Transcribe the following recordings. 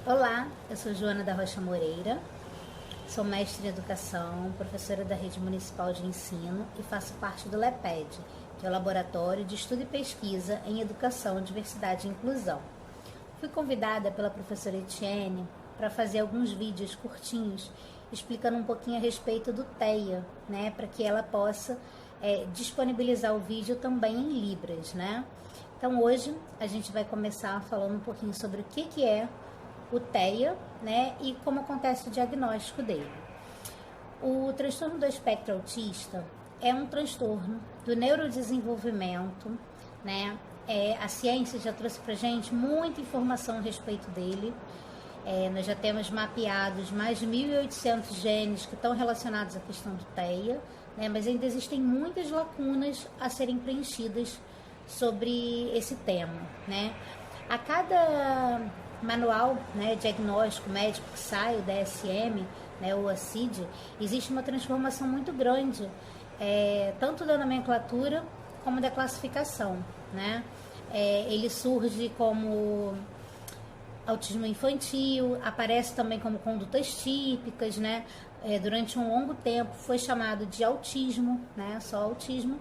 Olá, eu sou Joana da Rocha Moreira, sou mestre em educação, professora da Rede Municipal de Ensino e faço parte do LEPED, que é o Laboratório de Estudo e Pesquisa em Educação, Diversidade e Inclusão. Fui convidada pela professora Etienne para fazer alguns vídeos curtinhos explicando um pouquinho a respeito do TEA, né, para que ela possa disponibilizar o vídeo também em Libras, né? Então hoje a gente vai começar falando um pouquinho sobre o que é o TEA, né, e como acontece o diagnóstico dele. O transtorno do espectro autista é um transtorno do neurodesenvolvimento, né? A ciência já trouxe pra gente muita informação a respeito dele. Nós já temos mapeados mais de 1.800 genes que estão relacionados à questão do TEA, né? Mas ainda existem muitas lacunas a serem preenchidas sobre esse tema, né? A cada manual, né, diagnóstico médico que sai, o DSM, né, o ACID, existe uma transformação muito grande, tanto da nomenclatura como da classificação, né? Ele surge como autismo infantil, aparece também como condutas típicas, né? Durante um longo tempo foi chamado de autismo, né? Só autismo,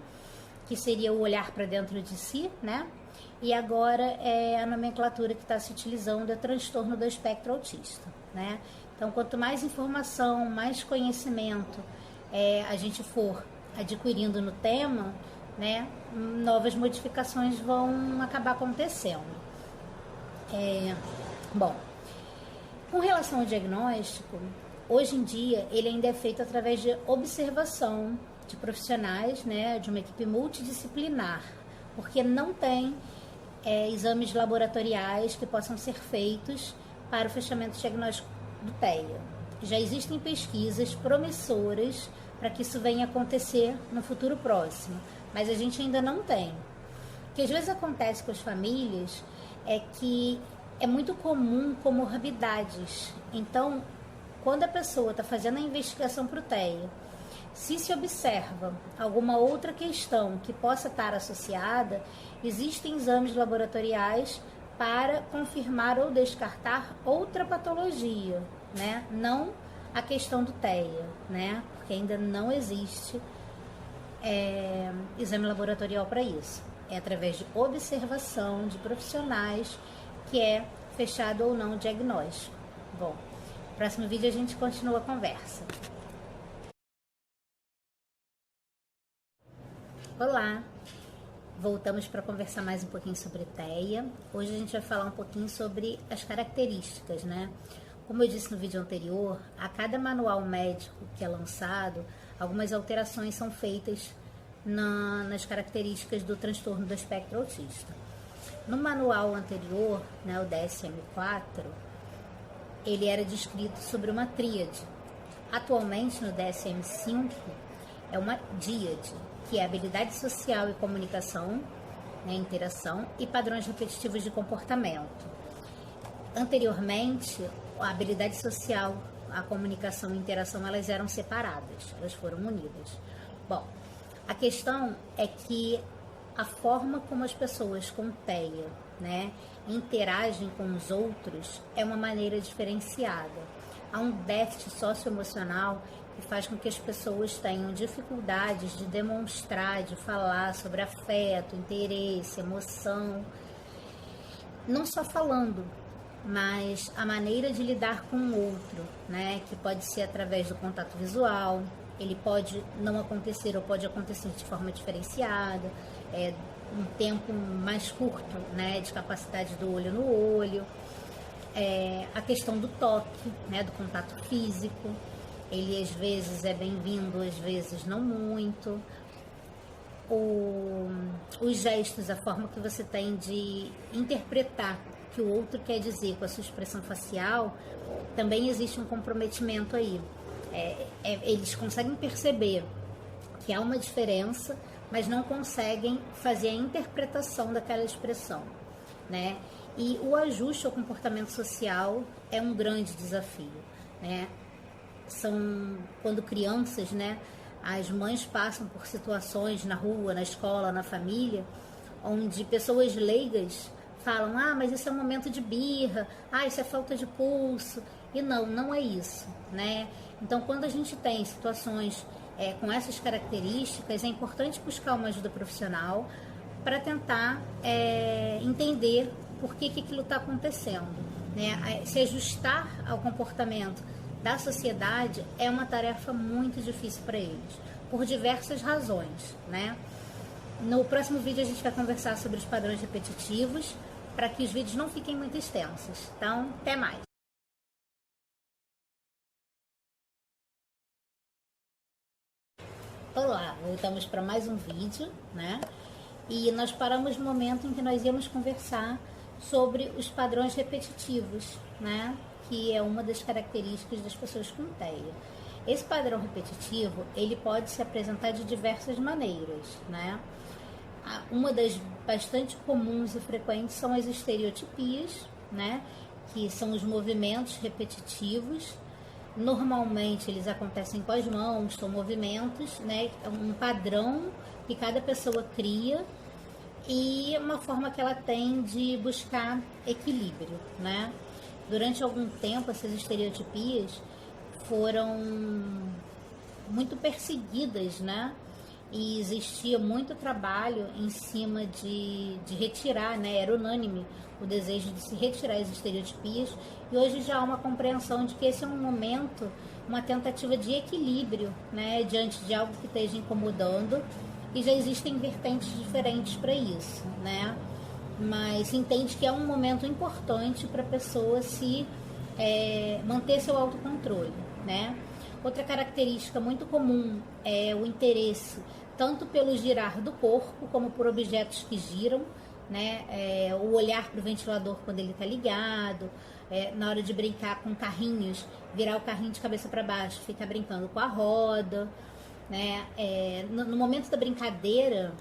que seria o olhar para dentro de si, né? E agora a nomenclatura que está se utilizando é transtorno do espectro autista, né? Então, quanto mais informação, mais conhecimento a gente for adquirindo no tema, né, novas modificações vão acabar acontecendo. Bom, com relação ao diagnóstico, hoje em dia ele ainda é feito através de observação de profissionais, né, de uma equipe multidisciplinar, porque não tem exames laboratoriais que possam ser feitos para o fechamento diagnóstico do TEA. Já existem pesquisas promissoras para que isso venha acontecer no futuro próximo, mas a gente ainda não tem. O que às vezes acontece com as famílias é que é muito comum comorbidades. Então, quando a pessoa está fazendo a investigação para o TEA, se observa alguma outra questão que possa estar associada, existem exames laboratoriais para confirmar ou descartar outra patologia, né? Não a questão do TEA, né? Porque ainda não existe exame laboratorial para isso. É através de observação de profissionais que é fechado ou não o diagnóstico. Bom, no próximo vídeo a gente continua a conversa. Olá, voltamos para conversar mais um pouquinho sobre TEA. Hoje a gente vai falar um pouquinho sobre as características, né? Como eu disse no vídeo anterior, a cada manual médico que é lançado, algumas alterações são feitas nas características do transtorno do espectro autista. No manual anterior, né, o DSM-4, ele era descrito sobre uma tríade. Atualmente, no DSM-5, é uma díade, que é habilidade social e comunicação, né, interação e padrões repetitivos de comportamento. Anteriormente, a habilidade social, a comunicação e interação, elas eram separadas, elas foram unidas. Bom, a questão é que a forma como as pessoas com TEA, né, interagem com os outros é uma maneira diferenciada. Há um déficit socioemocional que faz com que as pessoas tenham dificuldades de demonstrar, de falar sobre afeto, interesse, emoção. Não só falando, mas a maneira de lidar com o outro, né? Que pode ser através do contato visual, ele pode não acontecer ou pode acontecer de forma diferenciada, um tempo mais curto, né? De capacidade do olho no olho. A questão do toque, né? Do contato físico. Ele às vezes é bem-vindo, às vezes não muito. Os gestos, a forma que você tem de interpretar o que o outro quer dizer com a sua expressão facial, também existe um comprometimento aí. Eles conseguem perceber que há uma diferença, mas não conseguem fazer a interpretação daquela expressão, né? E o ajuste ao comportamento social é um grande desafio, né? Quando crianças, né, as mães passam por situações na rua, na escola, na família, onde pessoas leigas falam, mas isso é um momento de birra, isso é falta de pulso. E não é isso, né? Então, quando a gente tem situações com essas características, é importante buscar uma ajuda profissional para tentar entender por que aquilo está acontecendo, né? Se ajustar ao comportamento da sociedade é uma tarefa muito difícil para eles, por diversas razões, né? No próximo vídeo a gente vai conversar sobre os padrões repetitivos, para que os vídeos não fiquem muito extensos. Então, até mais! Olá, voltamos para mais um vídeo, né? E nós paramos no momento em que nós íamos conversar sobre os padrões repetitivos, né? Que é uma das características das pessoas com TEA. Esse padrão repetitivo, ele pode se apresentar de diversas maneiras, né? Uma das bastante comuns e frequentes são as estereotipias, né? Que são os movimentos repetitivos. Normalmente eles acontecem com as mãos, são movimentos, né? É um padrão que cada pessoa cria e uma forma que ela tem de buscar equilíbrio, né? Durante algum tempo essas estereotipias foram muito perseguidas, né? E existia muito trabalho em cima de retirar, né? Era unânime o desejo de se retirar as estereotipias, e hoje já há uma compreensão de que esse é um momento, uma tentativa de equilíbrio, né? Diante de algo que esteja incomodando, e já existem vertentes diferentes para isso, né? Mas se entende que é um momento importante para a pessoa se manter seu autocontrole, né? Outra característica muito comum é o interesse tanto pelo girar do corpo como por objetos que giram, né? O olhar para o ventilador quando ele está ligado, na hora de brincar com carrinhos, virar o carrinho de cabeça para baixo, ficar brincando com a roda, né? No momento da brincadeira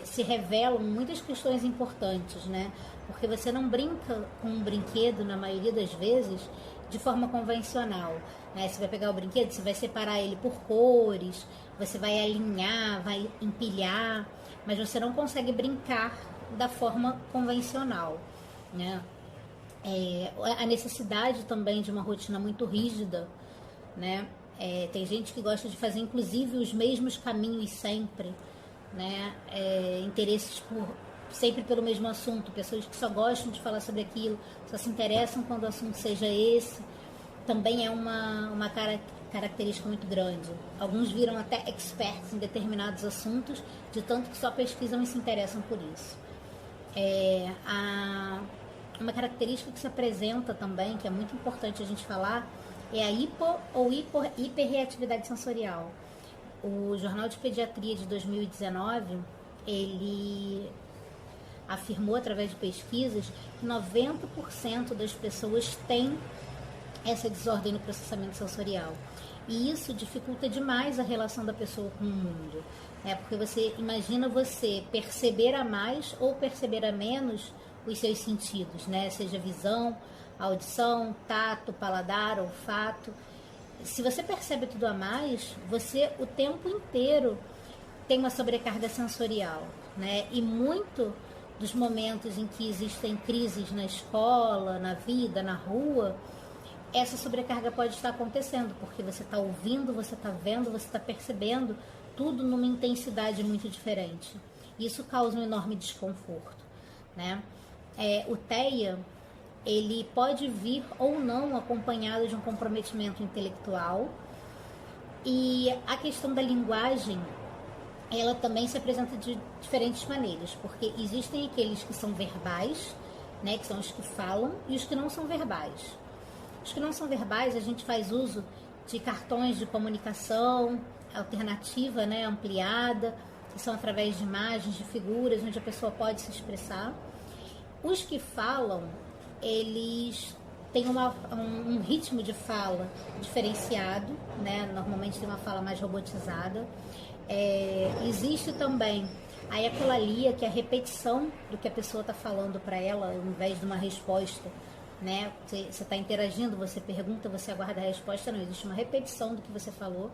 se revelam muitas questões importantes, né? Porque você não brinca com um brinquedo, na maioria das vezes, de forma convencional, né? Você vai pegar o brinquedo, você vai separar ele por cores, você vai alinhar, vai empilhar, mas você não consegue brincar da forma convencional, né? A necessidade também de uma rotina muito rígida, né? Tem gente que gosta de fazer inclusive os mesmos caminhos sempre, né? Interesses sempre pelo mesmo assunto, pessoas que só gostam de falar sobre aquilo, só se interessam quando o assunto seja esse, também é uma característica muito grande. Alguns viram até experts em determinados assuntos, de tanto que só pesquisam e se interessam por isso. Uma característica que se apresenta também, que é muito importante a gente falar, é a hipo ou hiperreatividade sensorial. O Jornal de Pediatria de 2019, ele afirmou através de pesquisas que 90% das pessoas têm essa desordem no processamento sensorial. E isso dificulta demais a relação da pessoa com o mundo, né? Porque você imagina você perceber a mais ou perceber a menos os seus sentidos, né? Seja visão, audição, tato, paladar, olfato. Se você percebe tudo a mais, você o tempo inteiro tem uma sobrecarga sensorial, né? E muito dos momentos em que existem crises na escola, na vida, na rua, essa sobrecarga pode estar acontecendo, porque você está ouvindo, você está vendo, você está percebendo tudo numa intensidade muito diferente. Isso causa um enorme desconforto, né? O TEA, ele pode vir ou não acompanhado de um comprometimento intelectual, e a questão da linguagem, ela também se apresenta de diferentes maneiras, porque existem aqueles que são verbais, né, que são os que falam, e os que não são verbais. Os que não são verbais, a gente faz uso de cartões de comunicação alternativa, né, ampliada, que são através de imagens, de figuras, onde a pessoa pode se expressar. Os que falam, eles têm um ritmo de fala diferenciado, né? Normalmente tem uma fala mais robotizada. Existe também a ecolalia, que é a repetição do que a pessoa está falando para ela, ao invés de uma resposta, né? Você está interagindo, você pergunta, você aguarda a resposta, não, existe uma repetição do que você falou.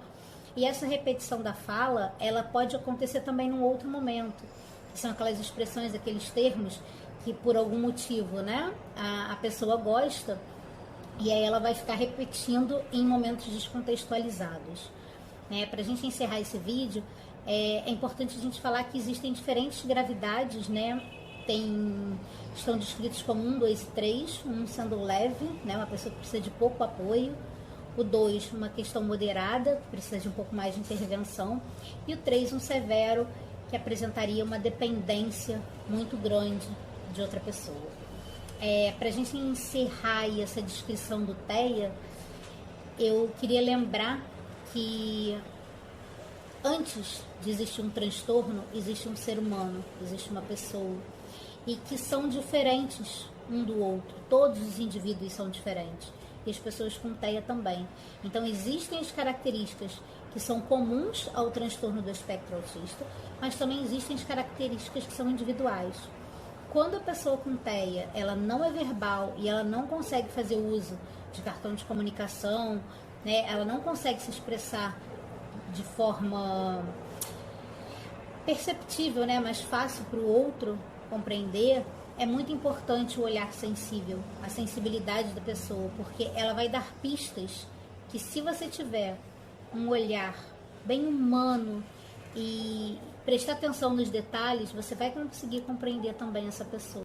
E essa repetição da fala, ela pode acontecer também num outro momento, que são aquelas expressões, aqueles termos que por algum motivo, né, a pessoa gosta, e aí ela vai ficar repetindo em momentos descontextualizados. Para a gente encerrar esse vídeo, é importante a gente falar que existem diferentes gravidades, né? Estão descritos como 1, 2 e 3, 1 sendo leve, né, uma pessoa que precisa de pouco apoio, o 2, uma questão moderada, que precisa de um pouco mais de intervenção, e o 3, um severo, que apresentaria uma dependência muito grande de outra pessoa. Para a gente encerrar aí essa descrição do TEA, eu queria lembrar que antes de existir um transtorno, existe um ser humano, existe uma pessoa, e que são diferentes um do outro. Todos os indivíduos são diferentes, e as pessoas com TEA também. Então existem as características que são comuns ao transtorno do espectro autista, mas também existem as características que são individuais. Quando a pessoa com TEA, ela não é verbal e ela não consegue fazer uso de cartão de comunicação, né, ela não consegue se expressar de forma perceptível, né, mais fácil para o outro compreender, é muito importante o olhar sensível, a sensibilidade da pessoa, porque ela vai dar pistas que, se você tiver um olhar bem humano e prestar atenção nos detalhes, você vai conseguir compreender também essa pessoa.